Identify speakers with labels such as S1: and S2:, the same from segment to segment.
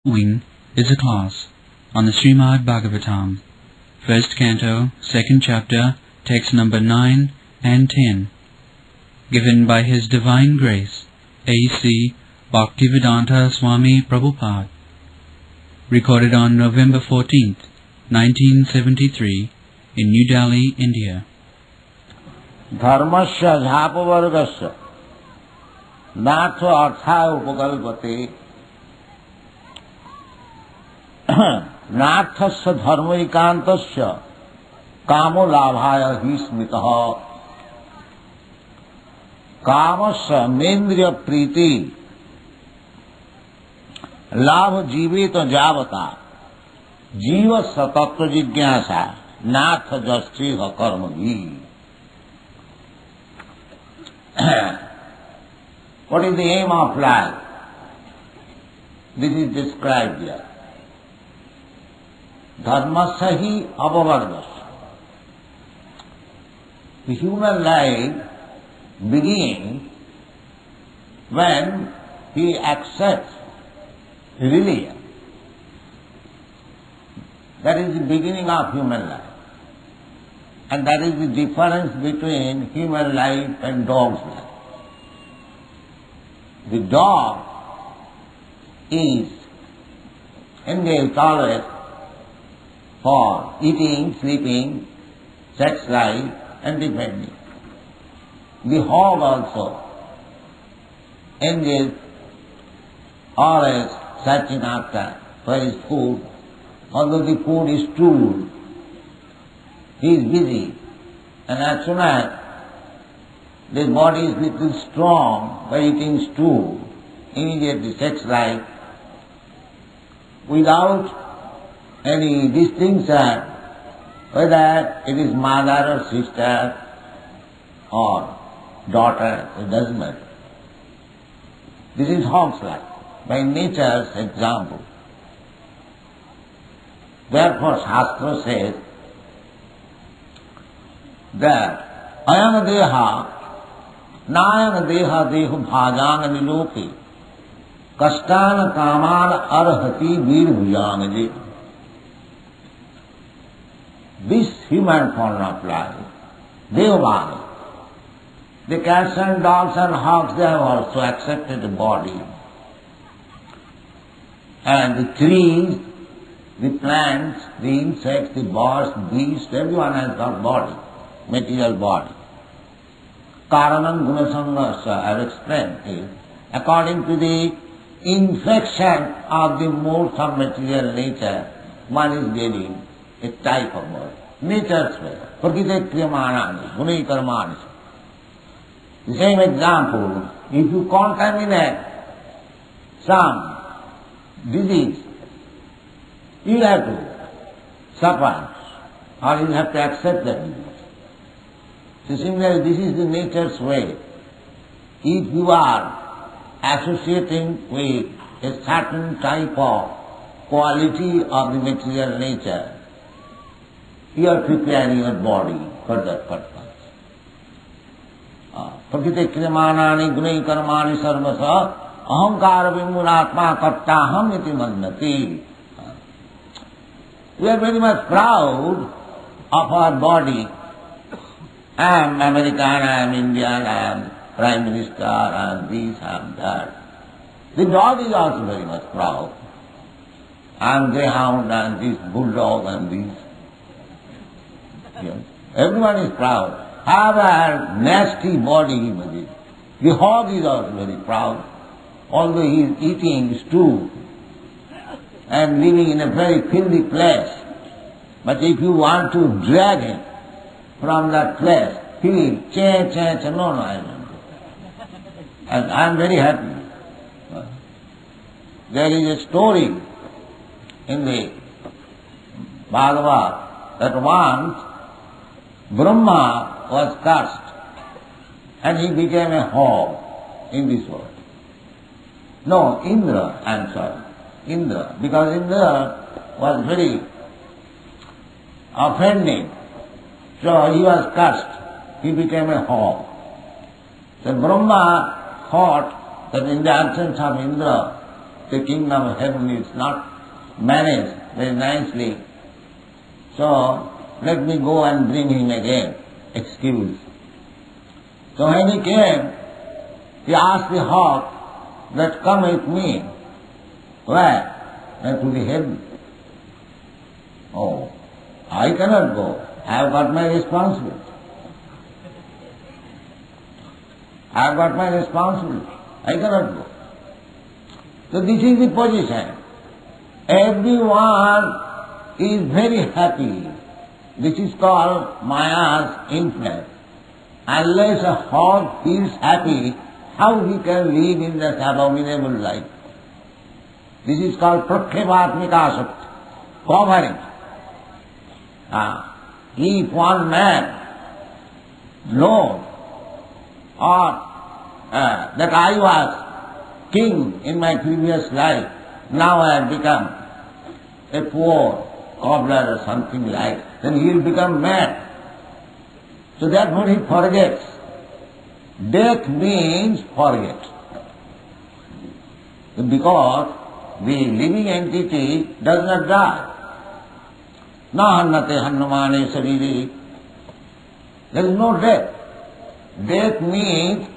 S1: Following is a class on the Srimad Bhagavatam, first canto, second chapter, text number 9 and 10, given by His Divine Grace, A.C. Bhaktivedanta Swami Prabhupada, recorded on November 14th, 1973, in New Delhi, India.
S2: Dharmasya jhapavargasya natha artha upakalpate नाथस्य धर्मैकान्तस्य कामो लाभाय हि स्मृतः कामस्य मेन्द्रिय प्रीति लाभ जीवित जावता जीवस्य तत्व जिज्ञासा नाथ जस्त्रीह कर्म भी. What is the aim of life? This is described here. Dharmasya hi apavargasya. The human life begins when he accepts religion. That is the beginning of human life. And that is the difference between human life and dog's life. The dog is engaged always for eating, sleeping, sex life and defending. The hog also engaged always searching after for his food. Although the food is stool, he is busy, and as soon as the body is little strong by eating stool, immediately sex life, without any distinction whether it is mother or sister or daughter, it doesn't matter. This is hog's life, by nature's example. Therefore Shastra says that ayana deha nayana deha dehu bhajang niloke kastana kaman arhati veer bhujang. This human form of life, Devamani, the cats and dogs and hogs, they have also accepted the body. And the trees, the plants, the insects, the birds, beasts, everyone has got body, material body. Karanam Gunasangasya, I have explained, is according to the infection of the modes of material nature, one is getting a type of body. Nature's way. Prakite kriyamanani, gunai karmani. The same example, if you contaminate some disease, you have to suffer or you have to accept that disease. So similarly, this is the nature's way. If you are associating with a certain type of quality of the material nature, you are preparing your body for that purpose. Prakite kriyamanani gunai karmani sarvasa ahankara vimuratma kattaham iti mannati. We are very much proud of our body. I am American, I am Indian, I am Prime Minister, I am this, I am that. The dog is also very much proud. I am greyhound and this bulldog and this. Everyone is proud. However, nasty body he must be. The hog is also very proud, although he is eating stew and living in a very filthy place. But if you want to drag him from that place, he will change, no, I don't do. And I am very happy. There is a story in the Bhagavad that once Brahma was cursed and he became a hog in this world. No, Indra, I am sorry. Indra, because Indra was very offending. So he was cursed. He became a hog. So Brahma thought that in the absence of Indra, the kingdom of heaven is not managed very nicely. So let me go and bring him again. Excuse. So when he came, he asked the hawk that come with me. Where? To the heaven. Oh, I cannot go. I have got my responsibility. I have got my responsibility. I cannot go. So this is the position. Everyone is very happy. This is called Maya's influence. Unless a hog feels happy, how he can live in that abominable life? This is called prakhevatmika asakti, covering. If one man knows that I was king in my previous life, now I have become a poor cobbler or something like, then he will become mad. So therefore he forgets. Death means forget. Because the living entity does not die. Na hannate hannamane sariri. There is no death. Death means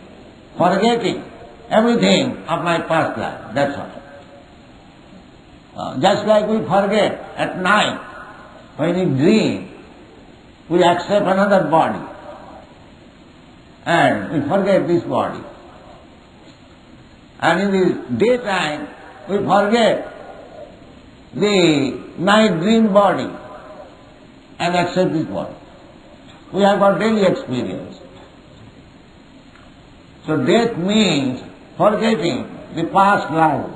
S2: forgetting everything of my past life. That's all. Just like we forget at night, when we dream, we accept another body and we forget this body. And in the daytime, we forget the night dream body and accept this body. We have got daily experience. So death means forgetting the past life.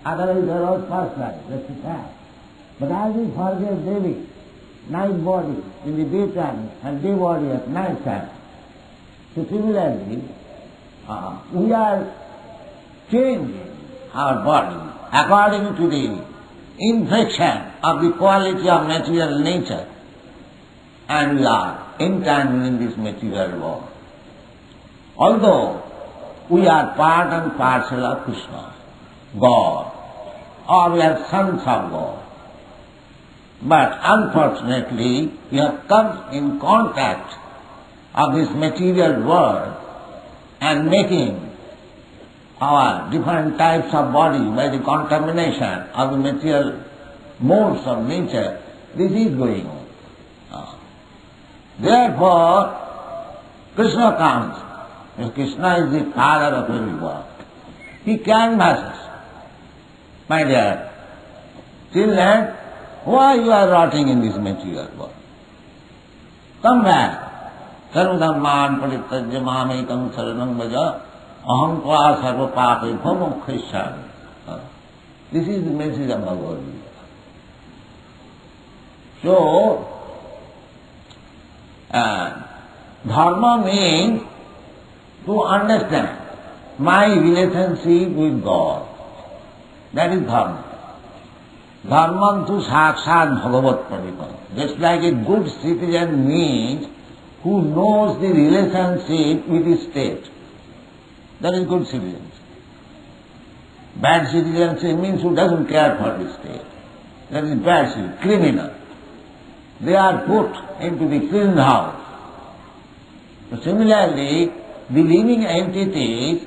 S2: Otherwise there was past life, that's the fact. But as we forget daily, night body in the daytime and day body at night time, so similarly, we are changing our body according to the infection of the quality of material nature, and we are entangled in this material world. Although we are part and parcel of Krishna, God, or we are sons of God, but unfortunately we have come in contact of this material world and making our different types of body by the contamination of the material modes of nature. This is going on. Therefore, Krishna comes. Krishna is the father of every world. He canvasses. My dear children, why you are rotting in this material world? Come back. Sarvadhamman parityajya mamekam saranam vaja aham tva sarva pape bhamokhishyami. This is the message of Bhagavad Gita. So, dharma means to understand my relationship with God. That is dharma. Dharma tu sakshat bhagavat paritam. Just like a good citizen means who knows the relationship with his state. That is good citizenship. Bad citizenship means who doesn't care for the state. That is bad citizenship, criminal. They are put into the prison house. So similarly, the living entities,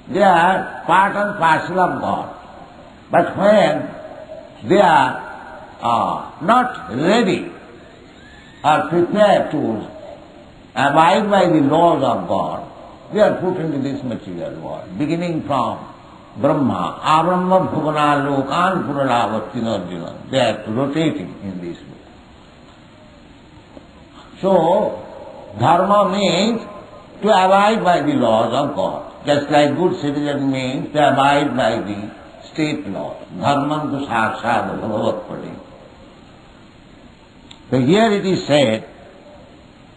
S2: they are part and parcel of God. But when they are not ready or prepared to abide by the laws of God, they are put into this material world, beginning from Brahma, Abrahma Bhuvana Lokan Puralavattinarjuna. They are rotating in this way. So, dharma means to abide by the laws of God, just like good citizen means to abide by the state laws. Dharman tu sakshat bhagavat pari. So here it is said,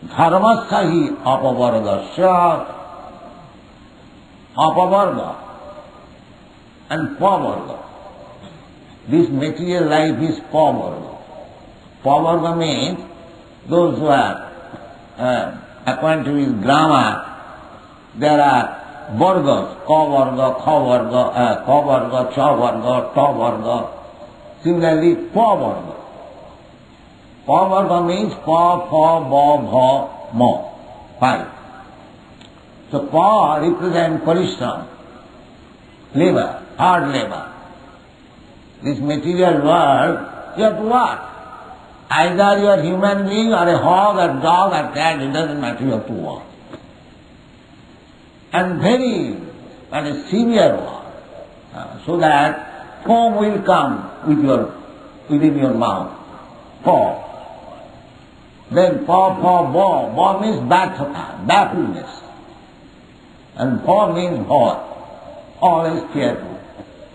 S2: dharmasya hi apavargasya, apavarga and pavarga. This material life is pavarga. Pavarga means those who are acquainted with grammar, there are vargas, ka varga, kha varga, ka varga, cha varga, ta varga. Similarly, pa varga. Pa varga means pa, pha, ba, bha, ma. 5. So pa represents parishram, labor, hard labor. This material world, you have to work. Either you are human being or a hog or dog or cat, it doesn't matter, you have to work. And very severe work, so that foam will come within your mouth. Pa. Then pa, pha, ba. Ba means baffledness. And pa means what? Always fearful.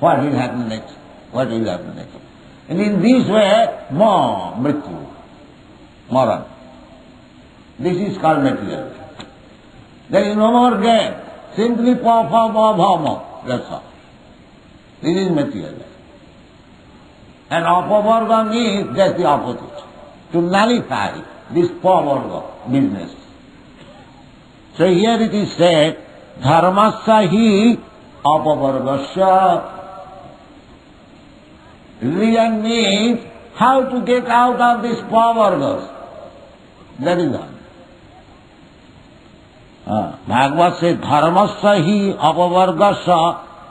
S2: What will happen next? What will happen next? And in this way, mrityu, maran. This is called material. There is no more game. Simply pa, pha, ba, bha, ma. That's all. This is material. And apavarga means just the opposite. To nullify this pavarga business. So here it is said, dharmasya hi apavargasya. Religion means how to get out of these pavargas. That is all. Bhagavad says, dharmasya hi apavargasya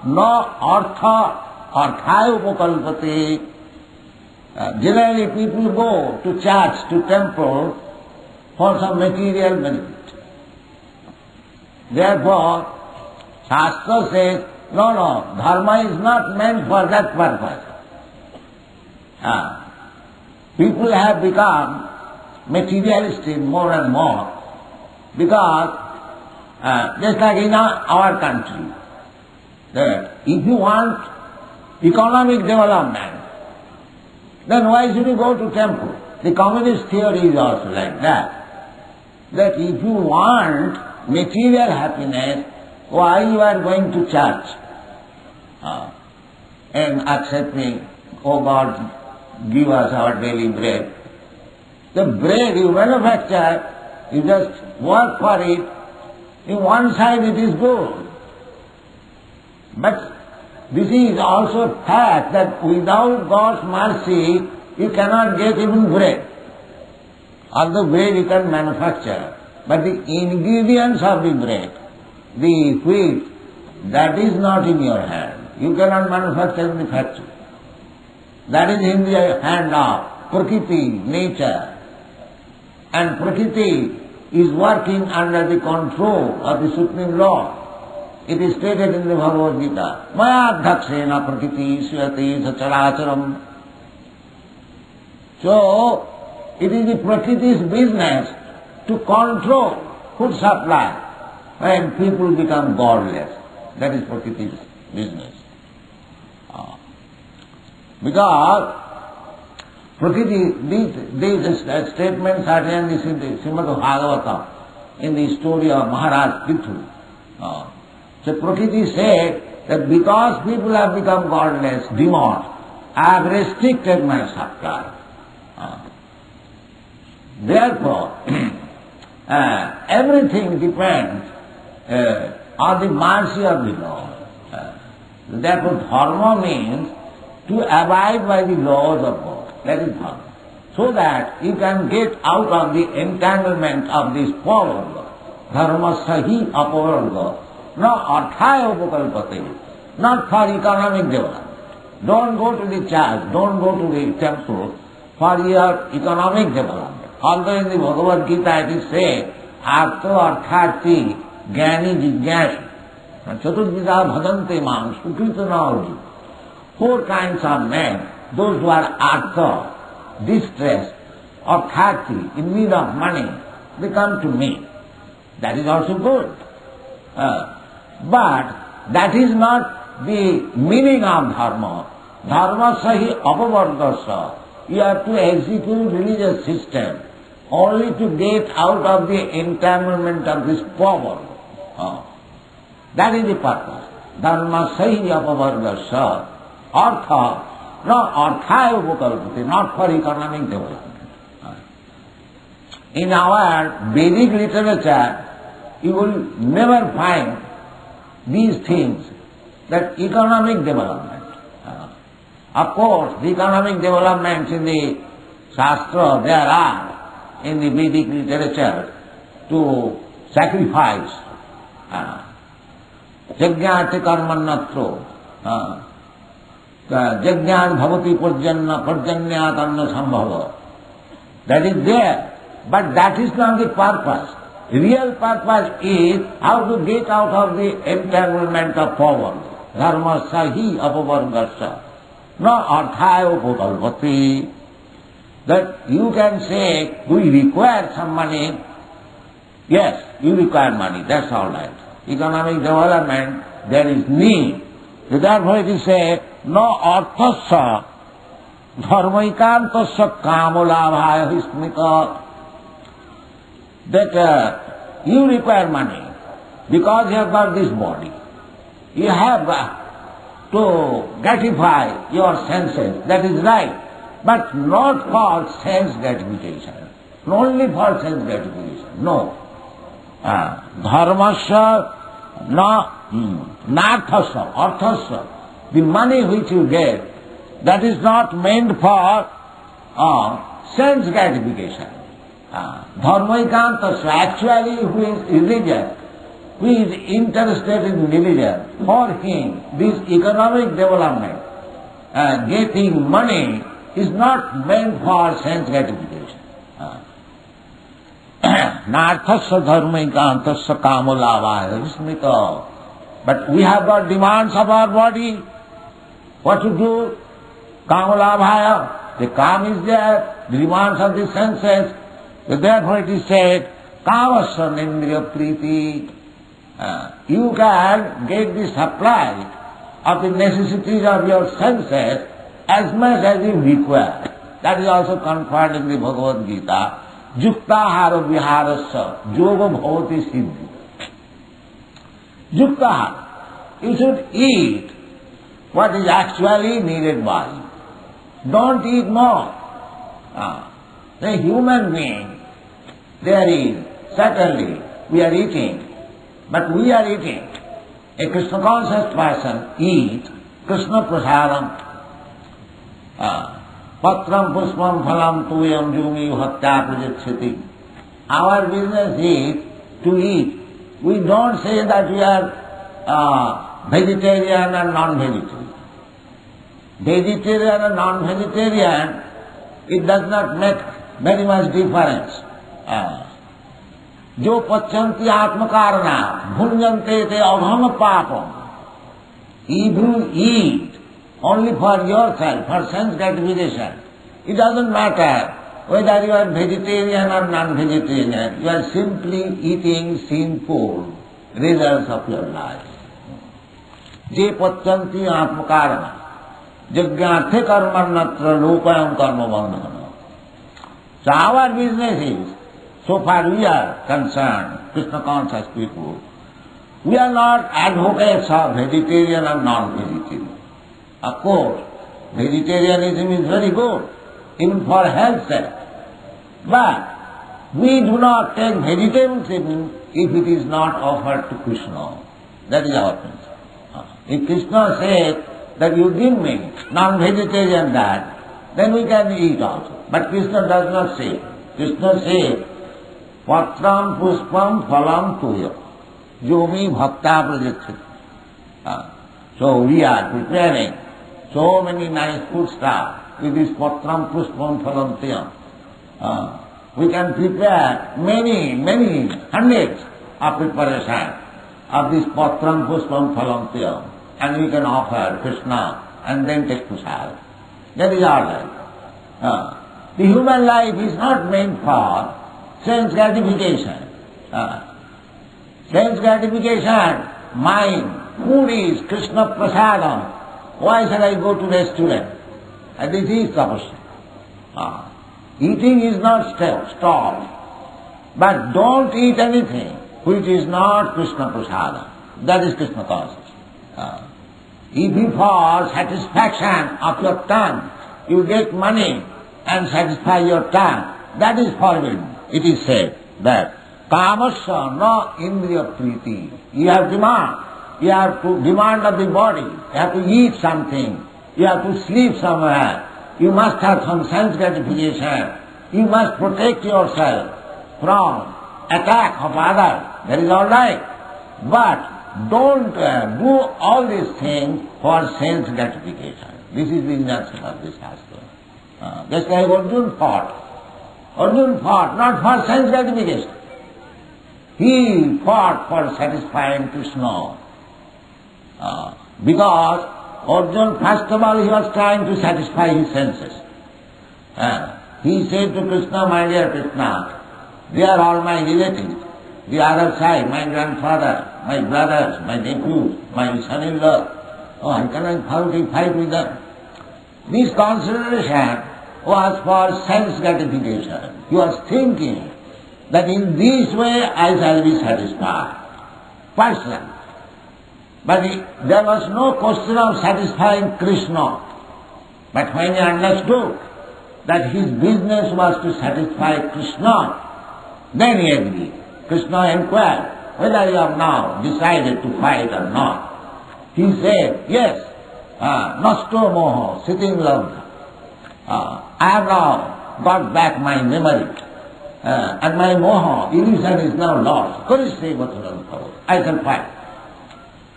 S2: na artha arthaya upakalpate. Generally people go to church, to temple for some material benefit. Therefore, Shastra says, no, dharma is not meant for that purpose. People have become materialistic more and more because just like in our country, that if you want economic development, then why should you go to temple? The communist theory is also like that. That if you want material happiness, why you are going to church and accepting, oh God, give us our daily bread. The bread you manufacture, you just work for it. In one side it is good. But this is also fact that without God's mercy, you cannot get even bread. Although bread you can manufacture, but the ingredients of the bread, the wheat, that is not in your hand. You cannot manufacture in the factory. That is in the hand of Prakriti, nature. And Prakriti is working under the control of the Supreme Lord. It is stated in the Bhagavad Gita, Maya dhakshena prakriti suyati sacharacharam. So, it is the Prakriti's business to control food supply when people become godless. That is Prakriti's business. Because Prakriti, these statements are in the Srimad Bhagavatam, in the story of Maharaj Pithu. So Prakriti said that because people have become godless, demons, I have restricted my supply. Therefore, everything depends on the mercy of the Lord. Therefore, dharma means to abide by the laws of God. That is dharma. So that you can get out of the entanglement of this pavarga. Dharma sahi apavarga. No arthaya upakalpate. Not for economic development. Don't go to the church, don't go to the temple for your economic development. Although in the Bhagavad Gita it is said, artha arthati jnani jijnasa. Chaturvida bhadante mam sukritana arjuna. 4 kinds of men, those who are artha, distressed, arthati, in need of money, they come to me. That is also good. But that is not the meaning of dharma. Dharma sahi apavargasya. You have to execute religious system only to get out of the entanglement of this power. That is the purpose. Dharma sahi apavargasya. Artha, not arthaya upakalpate, not for economic development. In our Vedic literature, you will never find these things, that economic development. Of course, the economic developments in the Shastra, there are in the Vedic literature to sacrifice. Yajñāte karmannatro. Yajñān bhavati parjanyāt anna sambhava. That is there, but that is not the purpose. Real purpose is how to get out of the entanglement of poverty. Dharmasya hi apavargasya. No arthaya upakalpati. That you can say, we require some money. Yes, you require money, that's all right. Economic development, there is need. So therefore it is said, no arthasya dharmaikantasya kamolabhaya hismita. That you require money because you have got this body. You have to gratify your senses, that is right, but not for sense gratification, only for sense gratification, no. Dharmasya narthasya, arthasya, the money which you get, that is not meant for sense gratification. Dharmaikantasya, actually who is religious, who is interested in religion, for him this economic development, getting money, is not meant for sense gratification. Narthasya dharmaikantasya kamolavaya vismita. But we have got demands of our body. What to do? Kamolavaya. The kam is there, the demands of the senses. So therefore it is said, kamasya nindriya priti. You can get the supply of the necessities of your senses as much as you require. That is also conferred in the Bhagavad Gita. Yuktahara viharasya yoga bhavati siddhi. Yuktahara. You should eat what is actually needed by you. Don't eat more. The human being, there is, certainly, we are eating, but we are eating. A Krishna conscious person eat Krishna prasadam. Patram puspam phalam tuyam jumi hatya prajachyati. Our business is to eat. We don't say that we are vegetarian and non-vegetarian. Vegetarian and non-vegetarian, it does not make very much difference. जो पच्यन्ति आत्मकारना भुञ्जन्ते ते अघम पापम. If you eat only for yourself, for sense gratification, it doesn't matter whether you are vegetarian or non-vegetarian. You are simply eating sinful results of your life. जे पच्यन्ति आत्मकारना यज्ञार्थे कर्मण्यत्र लोकयं कर्म बन्धनम्. So our business is, so far we are concerned, Krishna conscious people, we are not advocates of vegetarian or non-vegetarian. Of course, vegetarianism is very good, even for health sake. But we do not take vegetarianism if it is not offered to Krishna. That is our principle. If Krishna says that you give me non-vegetarian diet, then we can eat also. But Krishna does not say. Krishna says, Patram puspam phalam tuya yomi bhakta prajachyati. So we are preparing so many nice foodstuffs with this patram puspam phalam tuya. We can prepare many hundreds of preparations of this patram puspam phalam tuya, and we can offer Krishna and then take prasad. That is all right. The human life is not meant for sense gratification. Sense gratification, mind, food is Krishna prasadam. Why should I go to restaurant? And this is tapasya. Eating is not stalled. But don't eat anything which is not Krishna prasadam. That is Krishna consciousness. If you for satisfaction of your tongue, you get money and satisfy your tongue, that is forbidden. It is said that kamasya na indriya priti. You have demand you have to demand of the body, you have to eat something, you have to sleep somewhere, you must have some sense gratification, you must protect yourself from attack of others, that is all right. But don't do all these things for sense gratification. This is the injunction of this Shastra. Just like Arjuna fought. Arjuna fought not for sense gratification. He fought for satisfying Krishna. Because Arjuna, first of all, he was trying to satisfy his senses. He said to Krishna, my dear Krishna, they are all my relatives. The other side, my grandfather, my brothers, my nephews, my son-in-law. Oh, I cannot fight with them. This consideration was for sense gratification. He was thinking that in this way I shall be satisfied. Personally. But there was no question of satisfying Krishna. But when he understood that his business was to satisfy Krishna, then he agreed. Krishna inquired whether you have now decided to fight or not. He said, yes, nasto moho, sitting loved. I have now got back my memory. And my moha, illusion is now lost. I shall fight.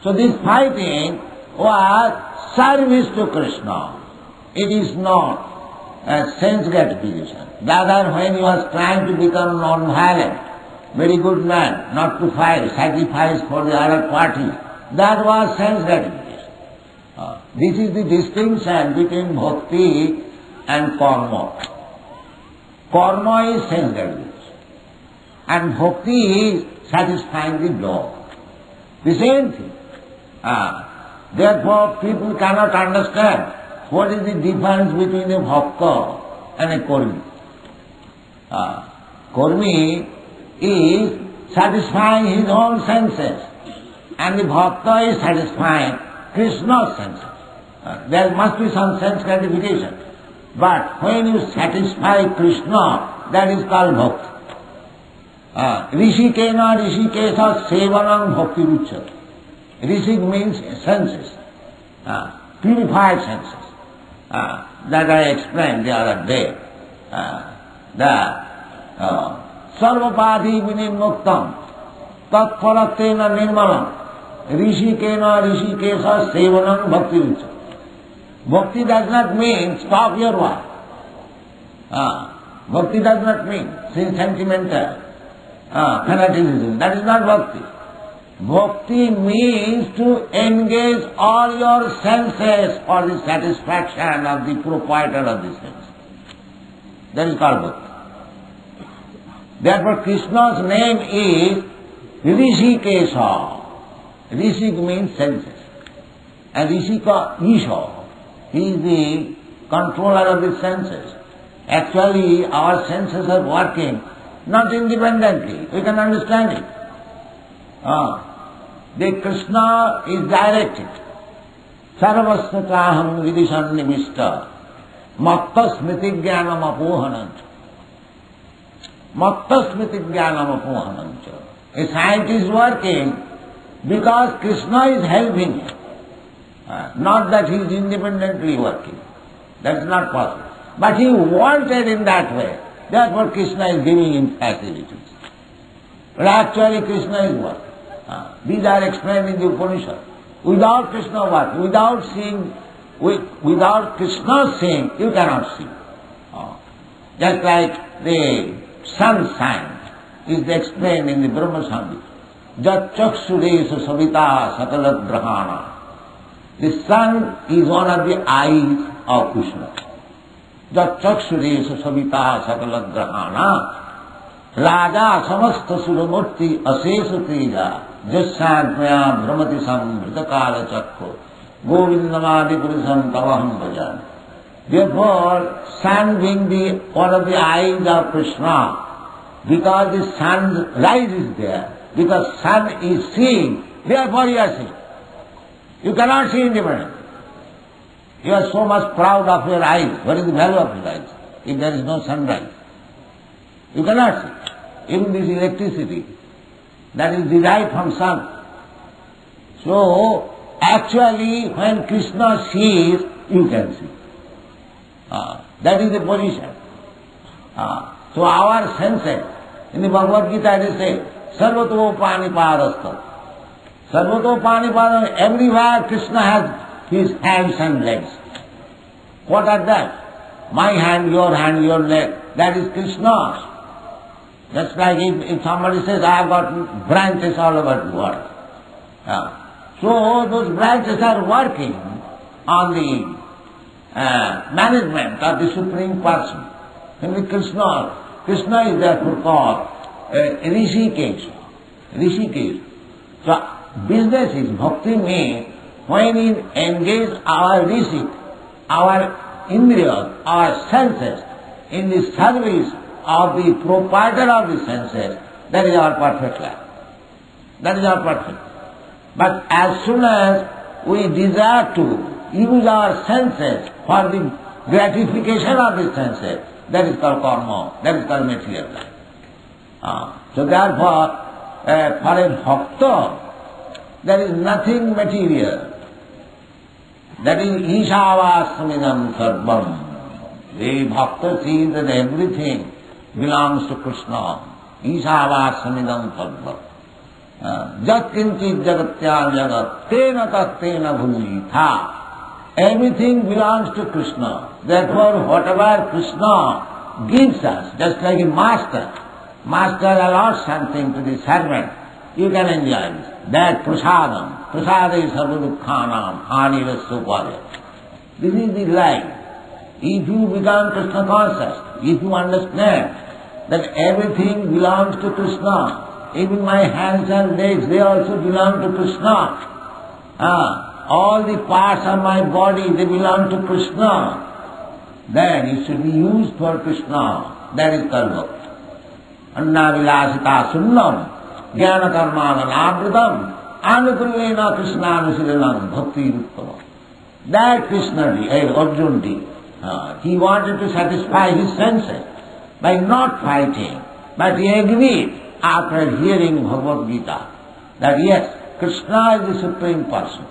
S2: So this fighting was service to Krishna. It is not a sense gratification. Rather, when he was trying to become non-violent, very good man, not to fight, sacrifice for the other party, that was sense gratification. This is the distinction between bhakti and karma. Karma is sense gratification, and bhakti is satisfying the Lord. The same thing. Therefore, people cannot understand what is the difference between a bhakta and a karmi. Karmi is satisfying his own senses, and the bhakta is satisfying Krishna's senses. There must be some sense gratification. But when you satisfy Krishna, that is called bhakti. Rishikena rishikesa sevanam bhakti ruchyate. Rishik means senses, purified senses. That I explained the other day. Sarvapadi vinimuktam tat paratena nirmalam rishikena rishikesa sevanam bhakti ruchyate. Bhakti does not mean stop your work. Bhakti does not mean sentimental fanaticism. That is not bhakti. Bhakti means to engage all your senses for the satisfaction of the proprietor of the sense. That is called bhakti. Therefore Krishna's name is Rishikesha. Rishik means senses. And Rishika, Isha. He is the controller of the senses. Actually, our senses are working not independently. We can understand it. The Krishna is directed. Sarvasya chaham vidishan nimishta matta smriti jnanam apohanancha. Matta smriti jnanam apohanancha. A scientist is working because Krishna is helping him. Not that he is independently working. That is not possible. But he wanted in that way. Therefore Krishna is giving him facilities. But actually Krishna is working. These are explained in the Upanishad. Without Krishna work, without seeing, without Krishna seeing, you cannot see. Just like the sun sign is explained in the Brahma Samhita. Jat chaksuresha savita sakalat grahana. The sun is one of the eyes of Krishna. Jat chaksuresha savita sakalat grahana. Raja samasta suramurti asesa teja jasyadmaya brahmati sambritakala chakko govindamadi purusham tavaham bhajan. Therefore, sun being the one of the eyes of Krishna, because the sun's light is there, because sun is seeing, therefore you are seeing. You cannot see independently. You are so much proud of your eyes. What is the value of your eyes if there is no sunlight? You cannot see. Even this electricity that is derived from sun. So, actually, when Krishna sees, you can see. That is the position. So our senses, in the Bhagavad Gita it is said, Sarvato Panipadastha. Sarvato Panipadastha, everywhere Krishna has his hands and legs. What are that? My hand, your leg, that is Krishna's. Just like if somebody says, I have got branches all over the world. So those branches are working on the management of the Supreme Person. And Krishna is therefore called Rishikesh. So business is bhakti means when we engage our rishi, our indriyas, our senses in the service of the proprietor of the senses, that is our perfect life. That is our perfect. But as soon as we desire to use our senses for the gratification of the senses, that is called karma, that is called material life. So therefore, for a bhakta, there is nothing material. That is Ishavassamidam sarvam. The bhakta sees that everything belongs to Krishna. Ishavassamidam sarvam. Jat kinchit jagatya jagat tena tattena bhulitha. Everything belongs to Krishna. Therefore, whatever Krishna gives us, just like a master allows something to the servant, you can enjoy this. That prasadam. Prasada is sarvadukhanam, hanirasupaya. This is the life. If you become Krishna conscious, if you understand that everything belongs to Krishna, even my hands and legs, they also belong to Krishna. All the parts of my body, they belong to Krishna. Then it should be used for Krishna. That is karma. Anna vilasita sunnam, jnana karmana navritam, anukullena Krishna anusilanam bhakti ruttama. That Krishna, Arjuna, he wanted to satisfy his senses by not fighting, but he agreed after hearing Bhagavad Gita that yes, Krishna is the Supreme Person.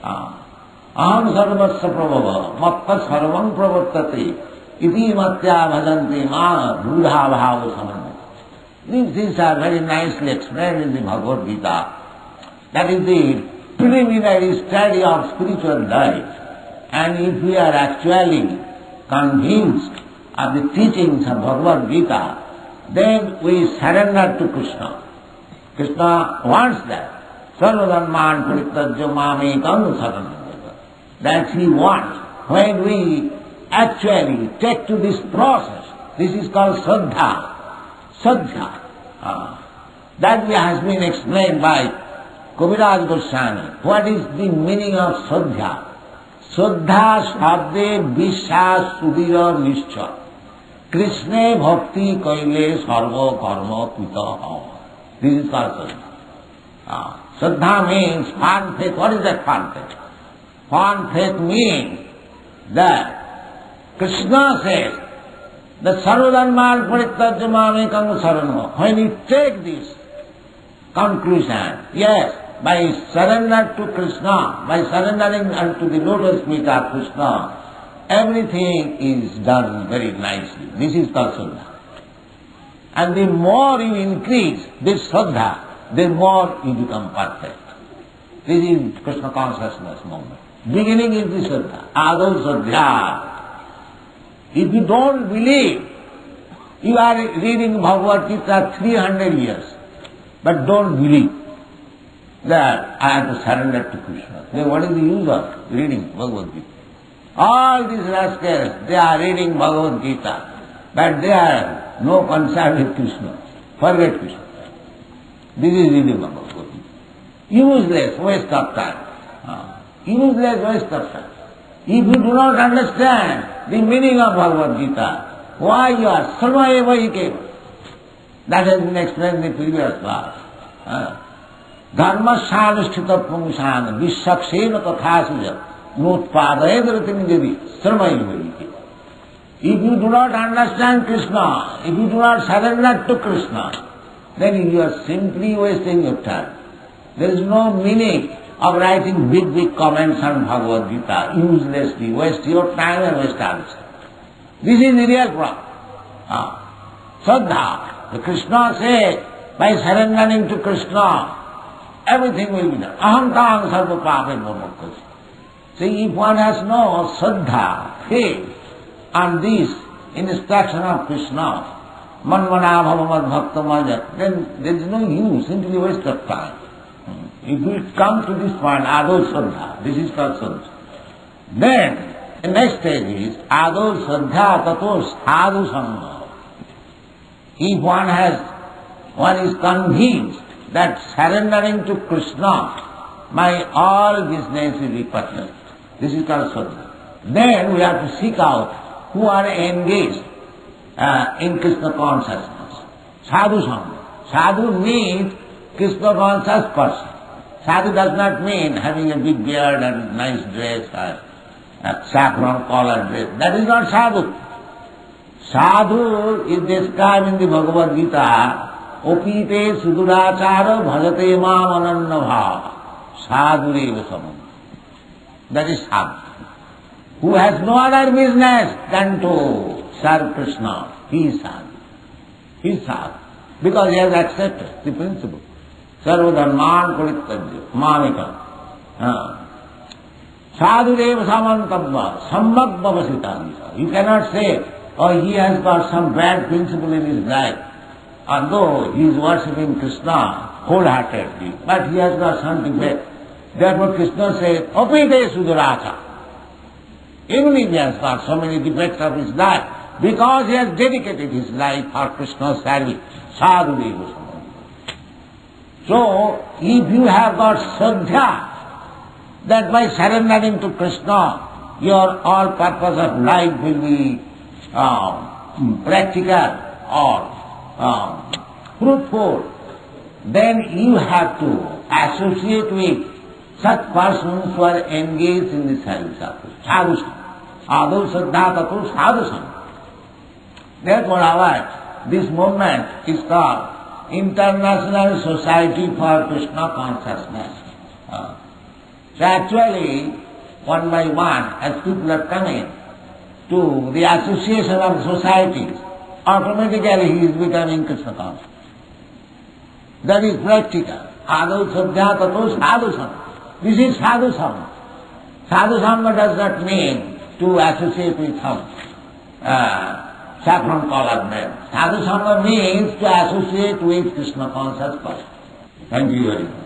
S2: Aham sarvasya prabhava, matta sarvam pravartati, iti matya bhajanti ma buddha bhava samanya. These things are very nicely explained in the Bhagavad Gita. That is the preliminary study of spiritual life. And if we are actually convinced of the teachings of Bhagavad Gita, then we surrender to Krishna. Krishna wants that. Sarvadharman parityajya mamekam saranam. That he wants. When we actually take to this process, this is called Shraddha. That has been explained by Kaviraj Goswami. What is the meaning of Shraddha? Shraddha shabde vishas sudhira nishcha. Krishna bhakti kaile sarva karma pita. This is called Shraddha. Shraddha means firm faith. What is that firm faith? Firm faith means that Krishna says that sarvadharman parityajya mamekam saranam. When you take this conclusion, yes, by surrender to Krishna, by surrendering unto the lotus feet of Krishna, everything is done very nicely. This is called Shraddha. And the more you increase this Shraddha, the more you become perfect. This is Krishna consciousness moment. Beginning is the Shraddha. Ado Shraddha. If you don't believe, you are reading Bhagavad Gita 300 years, but don't believe that I have to surrender to Krishna. Then what is the use of reading Bhagavad Gita? All these rascals, they are reading Bhagavad Gita, but they are no concern with Krishna. Forget Krishna. This is reading Bhagavad Gita. Useless waste of time. Useless waste of time. If you do not understand the meaning of Bhagavad Gita, why you are sarva eva ikeva? That has been explained in the previous class. Dharma sanusthita pungsana vishaksena tathasya notpadayadratini devi sarva eva ikeva. If you do not understand Krishna, if you do not surrender to Krishna, then you are simply wasting your time. There is no meaning of writing big comments on Bhagavad Gita uselessly, waste your time and waste others. This is the real problem. Shraddha. The Krishna says, by surrendering to Krishna, everything will be done. Aham tang sarva pape momokkasi. See, if one has no Shraddha, faith, on this instruction of Krishna, manmana bhavamad bhakta maja, then there is no use, simply waste of time. If we come to this point, adho Shraddha, this is called Shraddha. Then, the next stage is adho Shraddha tato sadhu sangha. If one is convinced that surrendering to Krishna, my all business will be perfect. This is called Shraddha. Then we have to seek out who are engaged in Krishna consciousness. Sadhu sangha. Sadhu means Krishna conscious person. Sadhu does not mean having a big beard and nice dress or a saffron collar dress. That is not sadhu. Sadhu is described in the Bhagavad Gita, opite sudurachara bhajate mam ananya bhava. Sadhu reva samam. That is sadhu. Who has no other business than to serve Krishna. He is sadhu. He is sadhu. Because he has accepted the principle. Sarva dharman parityajya mamekam. Sadhu reva samantabha sammak bhavasita. You cannot say, oh, he has got some bad principle in his life, although he is worshipping Krishna wholeheartedly, but he has got some defect. Therefore Krishna says, opite suduracha. Even if he has got so many defects of his life, because he has dedicated his life for Krishna's service, sadhu reva samantabha. So, if you have got Shraddha, that by surrendering to Krishna, your all purpose of life will be practical or fruitful, then you have to associate with such persons who are engaged in the service of sadhu sangha. Adho Shraddha tato sadhu sangha. Therefore this movement is called International Society for Krishna Consciousness. So actually, one by one, as people are coming to the association of societies, automatically he is becoming Krishna conscious. That is practical. Adho Shraddha tato sadhu sangha. This is sadhu sangha. Sadhu sangha does not mean to associate with some saffron collared men. Sadhu sangha means to associate with Krishna conscious person. Thank you very much.